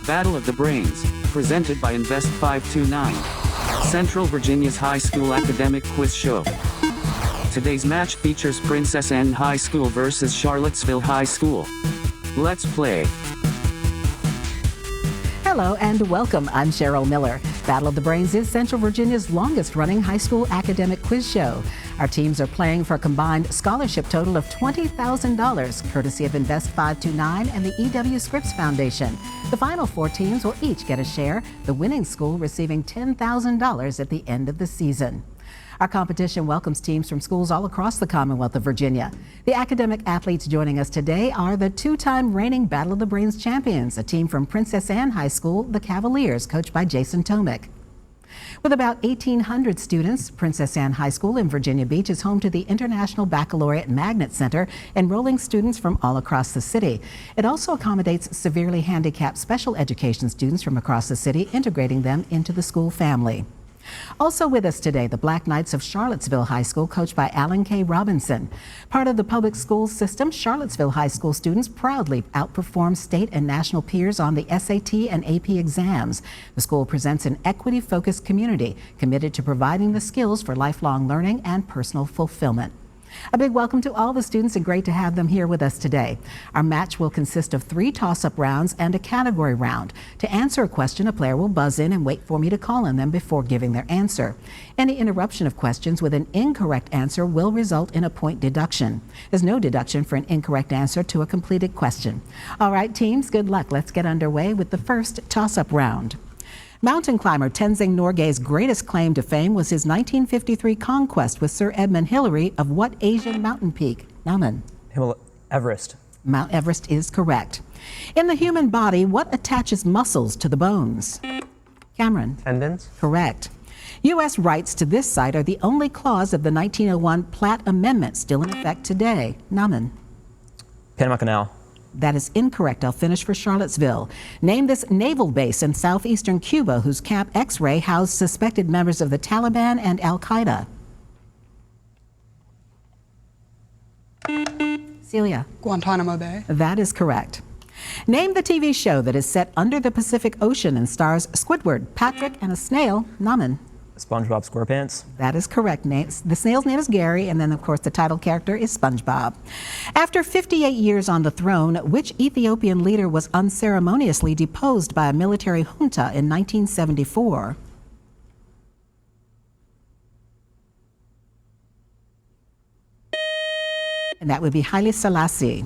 Battle of the Brains, presented by Invest 529. Central Virginia's high school academic quiz show. Today's match features Princess Anne High School versus Charlottesville High School. Let's play. Hello and welcome. I'm Cheryl Miller. Battle of the Brains is Central Virginia's longest-running high school academic quiz show. Our teams are playing for a combined scholarship total of $20,000, courtesy of Invest 529 and the EW Scripps Foundation. The final four teams will each get a share, the winning school receiving $10,000 at the end of the season. Our competition welcomes teams from schools all across the Commonwealth of Virginia. The academic athletes joining us today are the two-time reigning Battle of the Brains champions, a team from Princess Anne High School, the Cavaliers, coached by Jason Tomick. With about 1,800 students, Princess Anne High School in Virginia Beach is home to the International Baccalaureate Magnet Center, enrolling students from all across the city. It also accommodates severely handicapped special education students from across the city, integrating them into the school family. Also with us today, the Black Knights of Charlottesville High School, coached by Alan K. Robinson. Part of the public school system, Charlottesville High School students proudly outperform state and national peers on the SAT and AP exams. The school presents an equity-focused community committed to providing the skills for lifelong learning and personal fulfillment. A big welcome to all the students and great to have them here with us today. Our match will consist of 3 toss-up rounds and a category round. To answer a question, a player will buzz in and wait for me to call on them before giving their answer. Any interruption of questions with an incorrect answer will result in a point deduction. There's no deduction for an incorrect answer to a completed question. All right, teams, good luck. Let's get underway with the first toss-up round. Mountain climber Tenzing Norgay's greatest claim to fame was his 1953 conquest with Sir Edmund Hillary of what Asian mountain peak? Naman. Everest. Mount Everest is correct. In the human body, what attaches muscles to the bones? Cameron. Tendons. Correct. U.S. rights to this site are the only clause of the 1901 Platt Amendment still in effect today. Naman. Panama Canal. That is incorrect. I'll finish for Charlottesville. Name this naval base in southeastern Cuba whose Camp X-ray housed suspected members of the Taliban and Al-Qaeda. Celia. Guantanamo Bay. That is correct. Name the TV show that is set under the Pacific Ocean and stars Squidward, Patrick, and a snail. Naman. SpongeBob SquarePants. That is correct. The snail's name is Gary, and then, of course, the title character is SpongeBob. After 58 years on the throne, which Ethiopian leader was unceremoniously deposed by a military junta in 1974? And that would be Haile Selassie.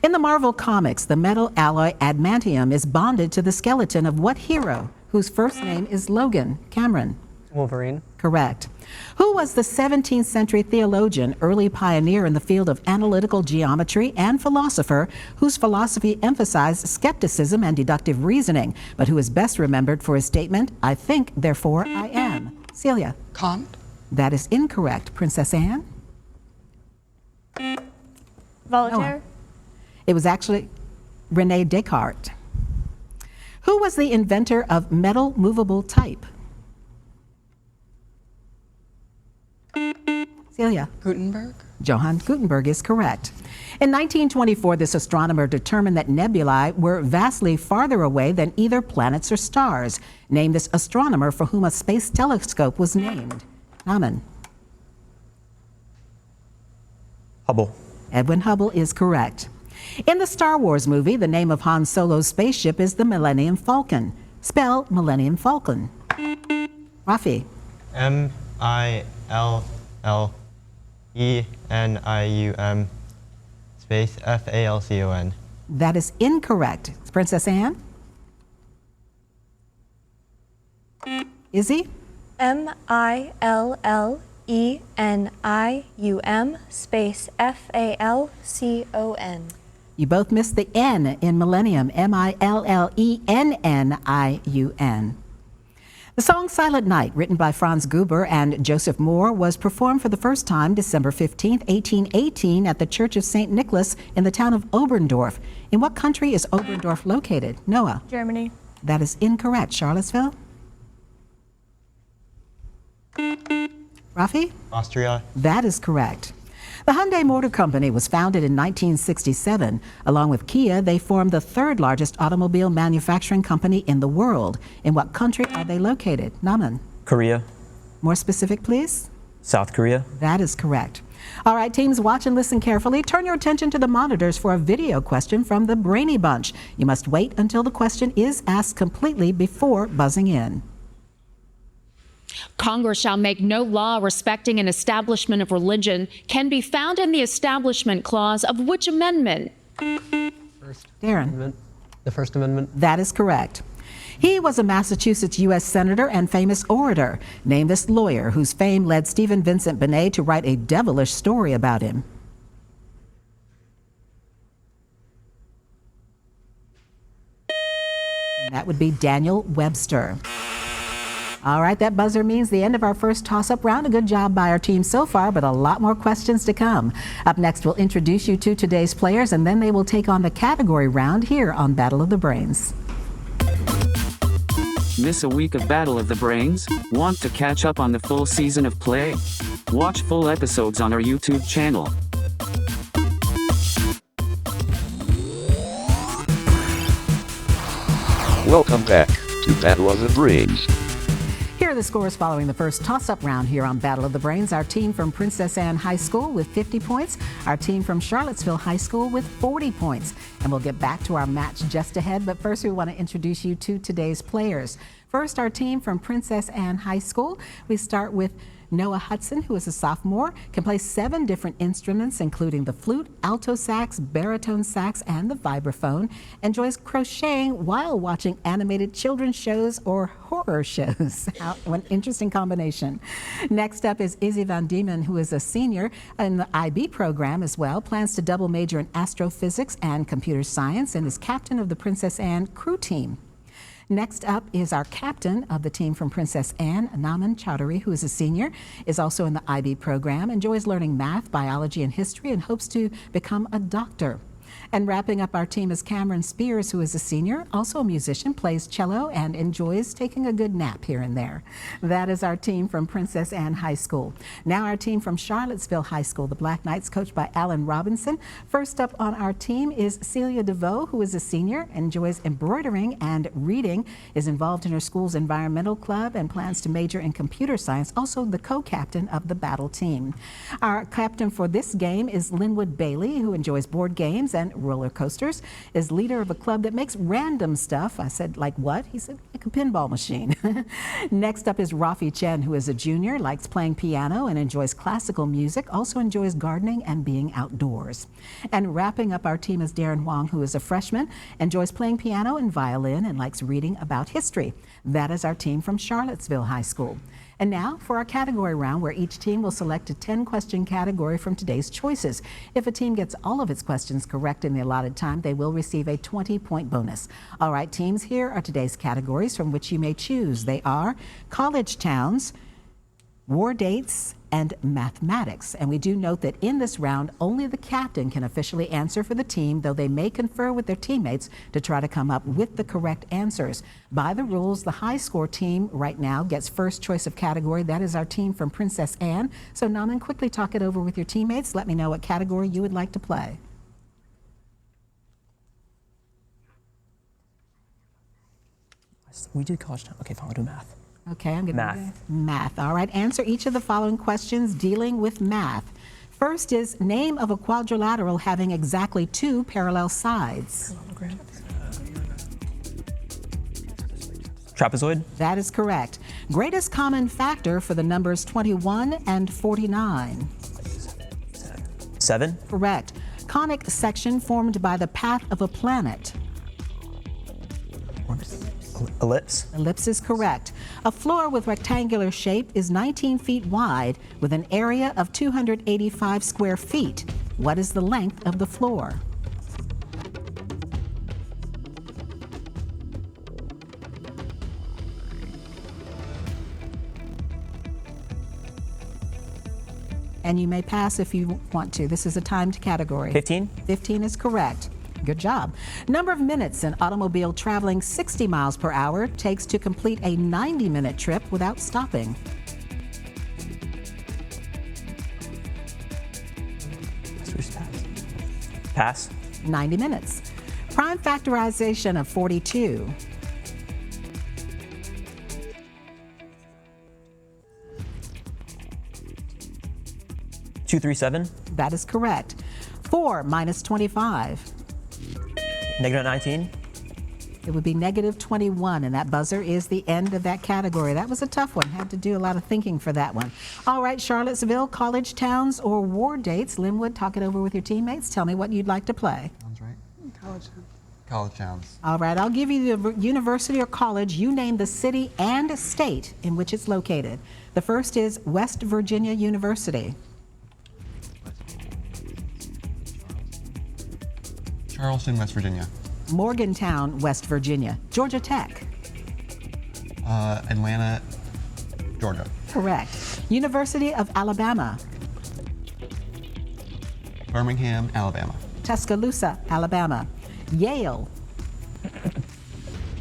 In the Marvel Comics, the metal alloy adamantium is bonded to the skeleton of what hero whose first name is Logan? Cameron. Wolverine. Correct. Who was the 17th century theologian, early pioneer in the field of analytical geometry, and philosopher whose philosophy emphasized skepticism and deductive reasoning, but who is best remembered for his statement, "I think, therefore I am"? Celia. Kant. That is incorrect. Princess Anne? Voltaire. No. It was actually Rene Descartes. Who was the inventor of metal movable type? Celia. Gutenberg. Johann Gutenberg is correct. In 1924, this astronomer determined that nebulae were vastly farther away than either planets or stars. Name this astronomer for whom a space telescope was named. Naman. Hubble. Edwin Hubble is correct. In the Star Wars movie, the name of Han Solo's spaceship is the Millennium Falcon. Spell Millennium Falcon. Rafi. M-I-L-L-E-N-I-U-M space F-A-L-C-O-N. That is incorrect. Princess Anne? Izzy? M-I-L-L-E-N-I-U-M space F-A-L-C-O-N. You both missed the N in Millennium, M-I-L-L-E-N-N-I-U-N. The song Silent Night, written by Franz Gruber and Joseph Moore, was performed for the first time December 15, 1818 at the Church of St. Nicholas in the town of Oberndorf. In what country is Oberndorf located? Noah? Germany. That is incorrect. Charlottesville? Rafi? Austria. That is correct. The Hyundai Motor Company was founded in 1967. Along with Kia, they formed the third largest automobile manufacturing company in the world. In what country are they located? Naman. Korea. More specific, please. South Korea. That is correct. All right, teams, watch and listen carefully. Turn your attention to the monitors for a video question from the Brainy Bunch. You must wait until the question is asked completely before buzzing in. Congress shall make no law respecting an establishment of religion can be found in the Establishment Clause of which amendment? Darren. The First Amendment. That is correct. He was a Massachusetts U.S. Senator and famous orator. Name this lawyer whose fame led Stephen Vincent Benet to write a devilish story about him. And that would be Daniel Webster. All right, that buzzer means the end of our first toss-up round. A good job by our team so far, but a lot more questions to come. Up next, we'll introduce you to today's players, and then they will take on the category round here on Battle of the Brains. Miss a week of Battle of the Brains? Want to catch up on the full season of play? Watch full episodes on our YouTube channel. Welcome back to Battle of the Brains. Here are the scores following the first toss-up round here on Battle of the Brains. Our team from Princess Anne High School with 50 points. Our team from Charlottesville High School with 40 points. And we'll get back to our match just ahead, but first we want to introduce you to today's players. First, our team from Princess Anne High School. We start with Noah Hudson, who is a sophomore, can play 7 different instruments, including the flute, alto sax, baritone sax, and the vibraphone. Enjoys crocheting while watching animated children's shows or horror shows. An interesting combination. Next up is Izzy Van Diemen, who is a senior in the IB program as well. Plans to double major in astrophysics and computer science and is captain of the Princess Anne crew team. Next up is our captain of the team from Princess Anne, Naman Chowdhury, who is a senior, is also in the IB program, enjoys learning math, biology, and history, and hopes to become a doctor. And wrapping up our team is Cameron Spears, who is a senior, also a musician, plays cello, and enjoys taking a good nap here and there. That is our team from Princess Anne High School. Now our team from Charlottesville High School, the Black Knights, coached by Alan Robinson. First up on our team is Celia DeVoe, who is a senior, enjoys embroidering and reading, is involved in her school's environmental club, and plans to major in computer science, also the co-captain of the battle team. Our captain for this game is Linwood Bailey, who enjoys board games and roller coasters, is leader of a club that makes random stuff. I said, like what? He said, like a pinball machine. Next up is Rafi Chen, who is a junior, likes playing piano and enjoys classical music, also enjoys gardening and being outdoors. And wrapping up our team is Darren Huang, who is a freshman, enjoys playing piano and violin, and likes reading about history. That is our team from Charlottesville High School. And now for our category round, where each team will select a 10-question category from today's choices. If a team gets all of its questions correct in the allotted time, they will receive a 20-point bonus. All right, teams, here are today's categories from which you may choose. They are college towns, war dates, and mathematics. And we do note that in this round, only the captain can officially answer for the team, though they may confer with their teammates to try to come up with the correct answers. By the rules, the high score team right now gets first choice of category. That is our team from Princess Anne. So Naman, quickly talk it over with your teammates. Let me know what category you would like to play. We did college town. Okay, fine, we'll do math. Okay, I'm going to Math. Math. All right, answer each of the following questions dealing with math. First is name of a quadrilateral having exactly 2 parallel sides. Trapezoid. That is correct. Greatest common factor for the numbers 21 and 49. 7. Correct. Conic section formed by the path of a planet. Ellipse. Ellipse is correct. A floor with rectangular shape is 19 feet wide with an area of 285 square feet. What is the length of the floor? And you may pass if you want to. This is a timed category. 15. 15 is correct. Good job. Number of minutes an automobile traveling 60 miles per hour takes to complete a 90-minute trip without stopping. Pass. 90 minutes. Prime factorization of 42. $237. That is correct. 4 minus 25. -19. It would be -21, and that buzzer is the end of that category. That was a tough one. Had to do a lot of thinking for that one. All right, Charlottesville, college towns, or war dates. Linwood, talk it over with your teammates. Tell me what you'd like to play. Sounds right. College towns. All right, I'll give you the university or college. You name the city and state in which it's located. The first is West Virginia University. Charleston, West Virginia. Morgantown, West Virginia. Georgia Tech. Atlanta, Georgia. Correct. University of Alabama. Birmingham, Alabama. Tuscaloosa, Alabama. Yale.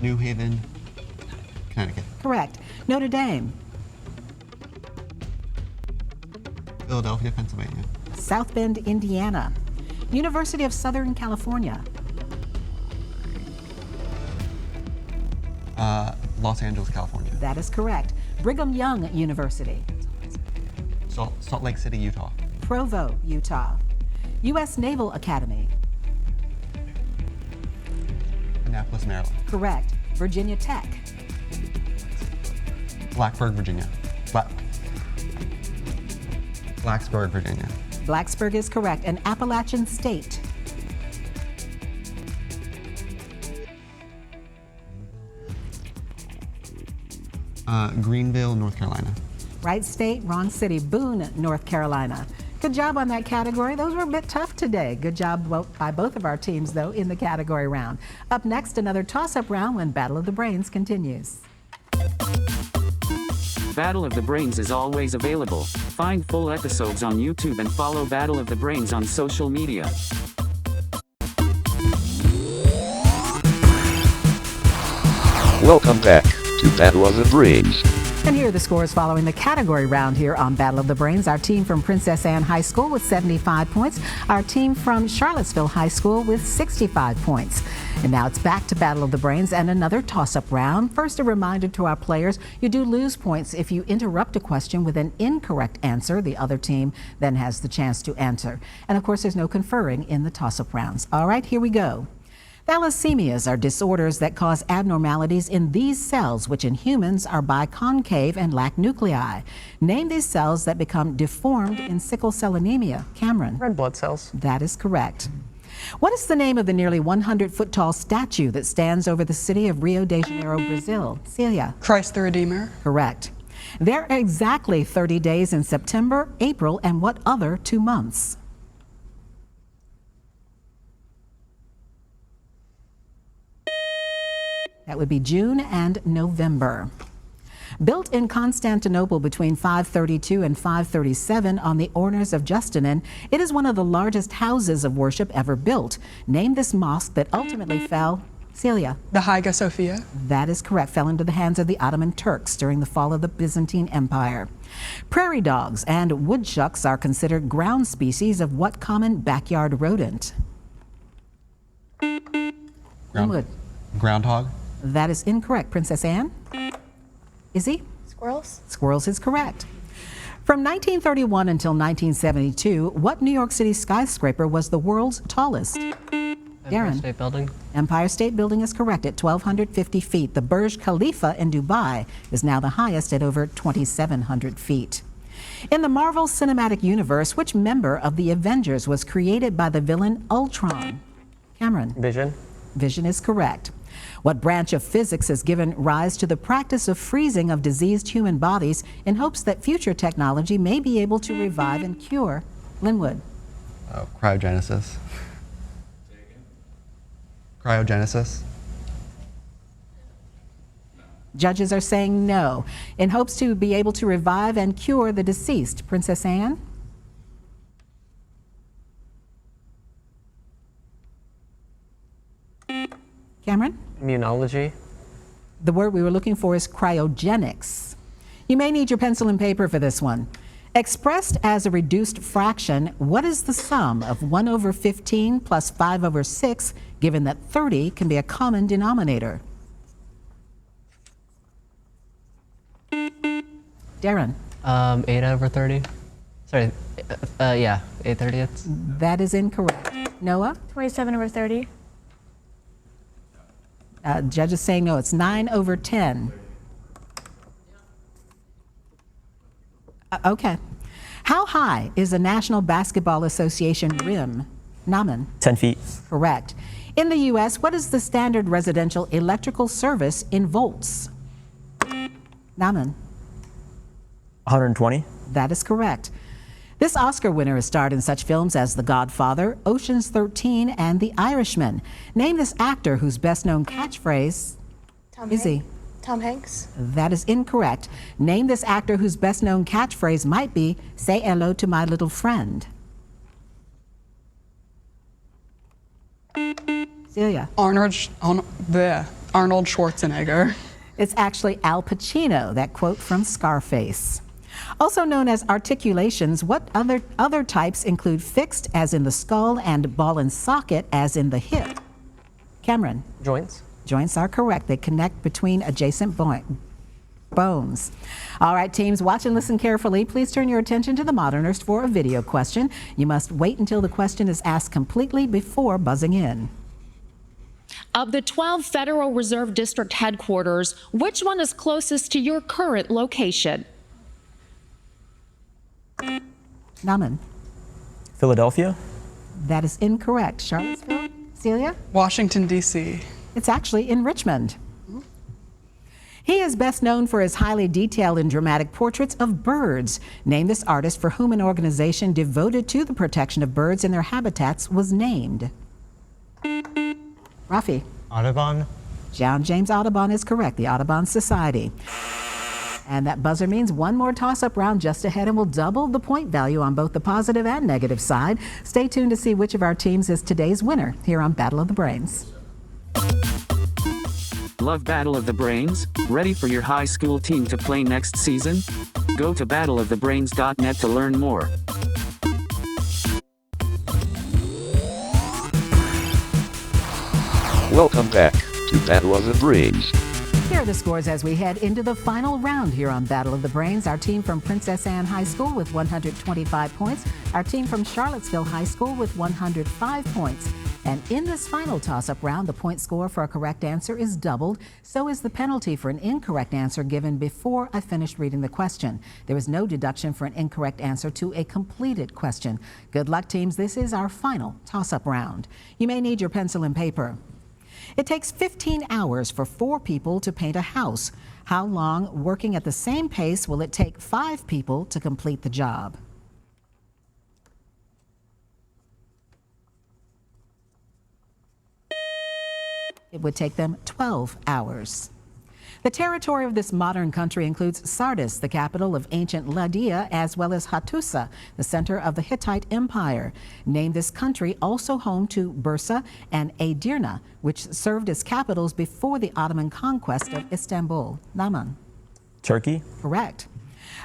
New Haven, Connecticut. Correct. Notre Dame. Philadelphia, Pennsylvania. South Bend, Indiana. University of Southern California. Los Angeles, California. That is correct. Brigham Young University. Salt Lake City, Utah. Provo, Utah. U.S. Naval Academy. Annapolis, Maryland. Correct. Virginia Tech. Blacksburg, Virginia. Blacksburg, Virginia. Blacksburg is correct. And Appalachian State. Greenville, North Carolina. Right state, wrong city. Boone, North Carolina. Good job on that category. Those were a bit tough today. Good job by both of our teams, though, in the category round. Up next, another toss-up round when Battle of the Brains continues. Battle of the Brains is always available. Find full episodes on YouTube and follow Battle of the Brains on social media. Welcome back to Battle of the Brains. And here are the scores following the category round here on Battle of the Brains. Our team from Princess Anne High School with 75 points. Our team from Charlottesville High School with 65 points. And now it's back to Battle of the Brains and another toss-up round. First, a reminder to our players, you do lose points if you interrupt a question with an incorrect answer. The other team then has the chance to answer. And of course, there's no conferring in the toss-up rounds. All right, here we go. Thalassemias are disorders that cause abnormalities in these cells, which in humans are biconcave and lack nuclei. Name these cells that become deformed in sickle cell anemia. Cameron. Red blood cells. That is correct. What is the name of the nearly 100-foot-tall statue that stands over the city of Rio de Janeiro, Brazil? Celia. Christ the Redeemer. Correct. There are exactly 30 days in September, April, and what other 2 months? That would be June and November. Built in Constantinople between 532 and 537 on the orders of Justinian, it is one of the largest houses of worship ever built. Name this mosque that ultimately fell. Celia. The Hagia Sophia. That is correct. Fell into the hands of the Ottoman Turks during the fall of the Byzantine Empire. Prairie dogs and woodchucks are considered ground species of what common backyard rodent? Linwood. Groundhog. That is incorrect. Princess Anne? Izzy? Squirrels? Squirrels is correct. From 1931 until 1972, what New York City skyscraper was the world's tallest? Empire State Building. Empire State Building is correct at 1,250 feet. The Burj Khalifa in Dubai is now the highest at over 2,700 feet. In the Marvel Cinematic Universe, which member of the Avengers was created by the villain Ultron? Cameron. Vision. Vision is correct. What branch of physics has given rise to the practice of freezing of diseased human bodies in hopes that future technology may be able to revive and cure? Linwood. Cryogenesis. Cryogenesis. Judges are saying no, in hopes to be able to revive and cure the deceased. Princess Anne? Cameron? Immunology. The word we were looking for is cryogenics. You may need your pencil and paper for this one. Expressed as a reduced fraction, what is the sum of 1 over 15 plus 5 over 6, given that 30 can be a common denominator? Darren. 8 over 30. Sorry, yeah, 8/30. That is incorrect. Noah? 27 over 30. Judge is saying no, it's 9 over 10. Okay. How high is the National Basketball Association rim? Naman? 10 feet. Correct. In the U.S., what is the standard residential electrical service in volts? Naman? 120. That is correct. This Oscar winner has starred in such films as The Godfather, Ocean's 13, and The Irishman. Name this actor whose best-known catchphrase is he? Tom Hanks. That is incorrect. Name this actor whose best-known catchphrase might be, "Say hello to my little friend." Celia. Arnold Schwarzenegger. It's actually Al Pacino, that quote from Scarface. Also known as articulations, what other types include fixed, as in the skull, and ball and socket, as in the hip? Cameron. Joints. Joints are correct. They connect between adjacent bones. All right, teams, watch and listen carefully. Please turn your attention to the monitors for a video question. You must wait until the question is asked completely before buzzing in. Of the 12 Federal Reserve District headquarters, which one is closest to your current location? Naman. Philadelphia. That is incorrect. Charlottesville? Celia? Washington, D.C. It's actually in Richmond. He is best known for his highly detailed and dramatic portraits of birds. Name this artist for whom an organization devoted to the protection of birds and their habitats was named. Rafi. Audubon. John James Audubon is correct, the Audubon Society. And that buzzer means one more toss-up round just ahead, and will double the point value on both the positive and negative side. Stay tuned to see which of our teams is today's winner here on Battle of the Brains. Love Battle of the Brains? Ready for your high school team to play next season? Go to battleofthebrains.net to learn more. Welcome back to Battle of the Brains. Here are the scores as we head into the final round here on Battle of the Brains. Our team from Princess Anne High School with 125 points. Our team from Charlottesville High School with 105 points. And in this final toss-up round, the point score for a correct answer is doubled. So is the penalty for an incorrect answer given before I finished reading the question. There is no deduction for an incorrect answer to a completed question. Good luck, teams. This is our final toss-up round. You may need your pencil and paper. It takes 15 hours for 4 people to paint a house. How long, working at the same pace, will it take 5 people to complete the job? It would take them 12 hours. The territory of this modern country includes Sardis, the capital of ancient Lydia, as well as Hattusa, the center of the Hittite Empire. Name this country, also home to Bursa and Edirne, which served as capitals before the Ottoman conquest of Istanbul. Naman. Turkey. Correct.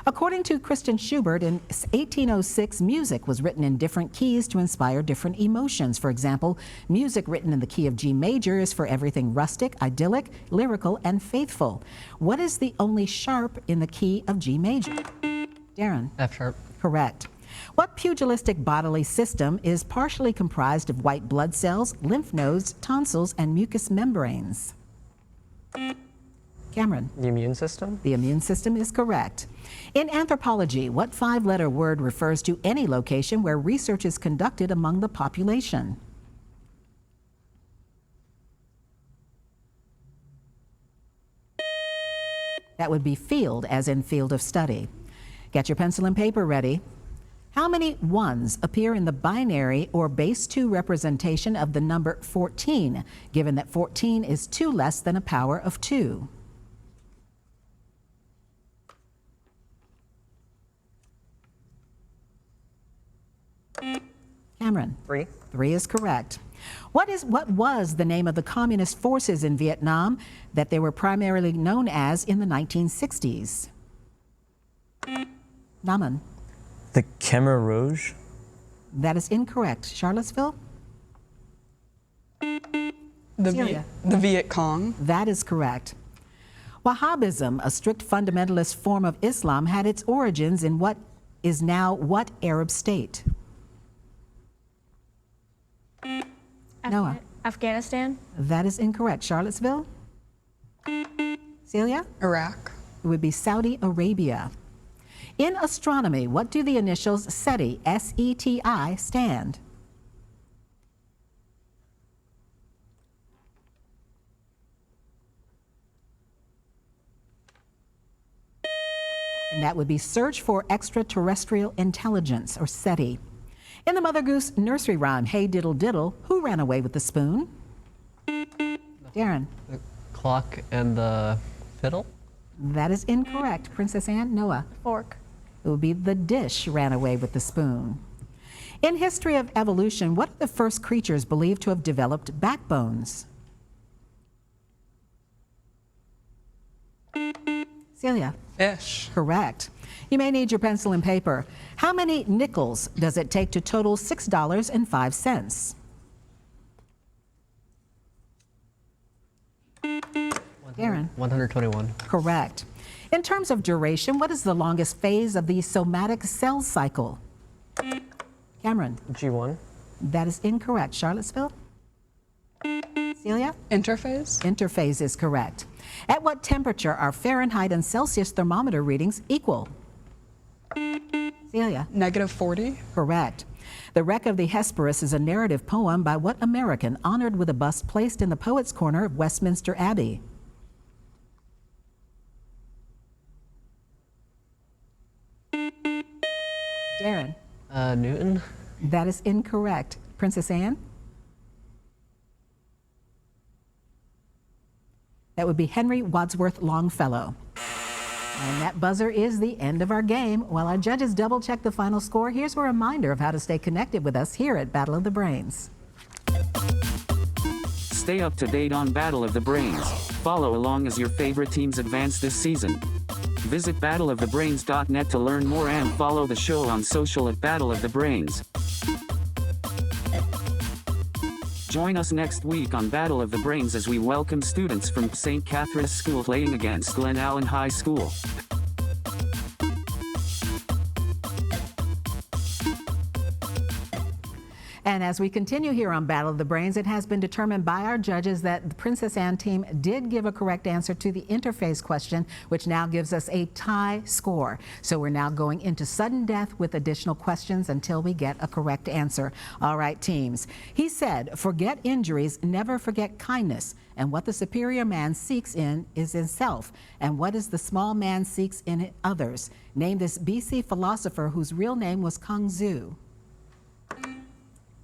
According to Christian Schubert, in 1806, music was written in different keys to inspire different emotions. For example, music written in the key of G major is for everything rustic, idyllic, lyrical, and faithful. What is the only sharp in the key of G major? Darren? F sharp. Correct. What pugilistic bodily system is partially comprised of white blood cells, lymph nodes, tonsils, and mucous membranes? Cameron? The immune system. The immune system is correct. In anthropology, what 5-letter word refers to any location where research is conducted among the population? That would be field, as in field of study. Get your pencil and paper ready. How many ones appear in the binary or base 2 representation of the number 14, given that 14 is 2 less than a power of 2? Cameron? 3. 3 is correct. What was the name of the communist forces in Vietnam that they were primarily known as in the 1960s? Naman? The Khmer Rouge. That is incorrect. Charlottesville? Celia. The Viet Cong. That is correct. Wahhabism, a strict fundamentalist form of Islam, had its origins in what is now what Arab state? Noah. Afghanistan. That is incorrect. Charlottesville? Celia? Iraq. It would be Saudi Arabia. In astronomy, what do the initials SETI, S-E-T-I, stand? And that would be Search for Extraterrestrial Intelligence, or SETI. In the Mother Goose nursery rhyme, Hey Diddle Diddle, who ran away with the spoon? Darren. The clock and the fiddle. That is incorrect. Princess Anne. Noah. Fork. It would be the dish ran away with the spoon. In history of evolution, what are the first creatures believed to have developed backbones? Celia. Fish. Correct. You may need your pencil and paper. How many nickels does it take to total $6.05? Darren. 121. Correct. In terms of duration, what is the longest phase of the somatic cell cycle? Cameron. G1. That is incorrect. Charlottesville? Celia? Interphase. Interphase is correct. At what temperature are Fahrenheit and Celsius thermometer readings equal? Celia? -40. Correct. The Wreck of the Hesperus is a narrative poem by what American honored with a bust placed in the Poets' Corner of Westminster Abbey? Darren. Newton. That is incorrect. Princess Anne? That would be Henry Wadsworth Longfellow. And that buzzer is the end of our game. While our judges double check the final score, here's a reminder of how to stay connected with us here at Battle of the Brains. Stay up to date on Battle of the Brains. Follow along as your favorite teams advance this season. Visit battleofthebrains.net to learn more and follow the show on social at Battle of the Brains. Join us next week on Battle of the Brains as we welcome students from St. Catherine's School playing against Glen Allen High School. And as we continue here on Battle of the Brains, it has been determined by our judges that the Princess Anne team did give a correct answer to the interface question, which now gives us a tie score. So we're now going into sudden death with additional questions until we get a correct answer. All right, teams. He said, forget injuries, never forget kindness. And what the superior man seeks in is in self. And what is the small man seeks in others? Name this BC philosopher whose real name was Kung Zu.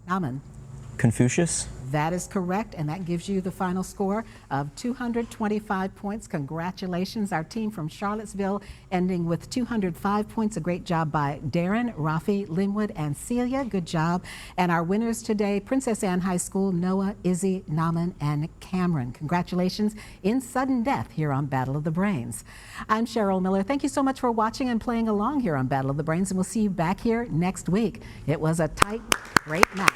Naman. Confucius. That is correct, and that gives you the final score of 225 points. Congratulations, our team from Charlottesville ending with 205 points. A great job by Darren, Rafi, Linwood, and Celia. Good job. And our winners today, Princess Anne High School, Noah, Izzy, Naman, and Cameron. Congratulations in sudden death here on Battle of the Brains. I'm Cheryl Miller. Thank you so much for watching and playing along here on Battle of the Brains, and we'll see you back here next week. It was a tight, great match.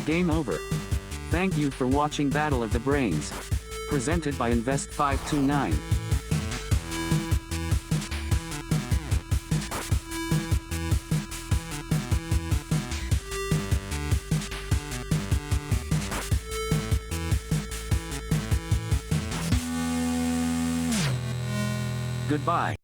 Game over. Thank you for watching Battle of the Brains. Presented by Invest 529. Goodbye.